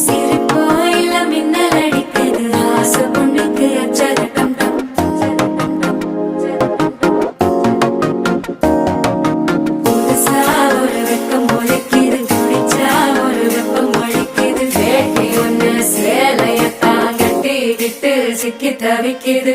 சிரிப்போ இல்ல மின்னல் அடிக்குது ஆசை பொண்ணுக்கு அச்சரட்டம் புதுசா ஒரு வெக்கம் ஒழிக்குது குடிச்சா ஒரு வெப்பம் ஒழிக்குது வேட்டி ஒண்ணு சேலையத்தான் கட்டிக்கிட்டு சிக்கி தவிக்குது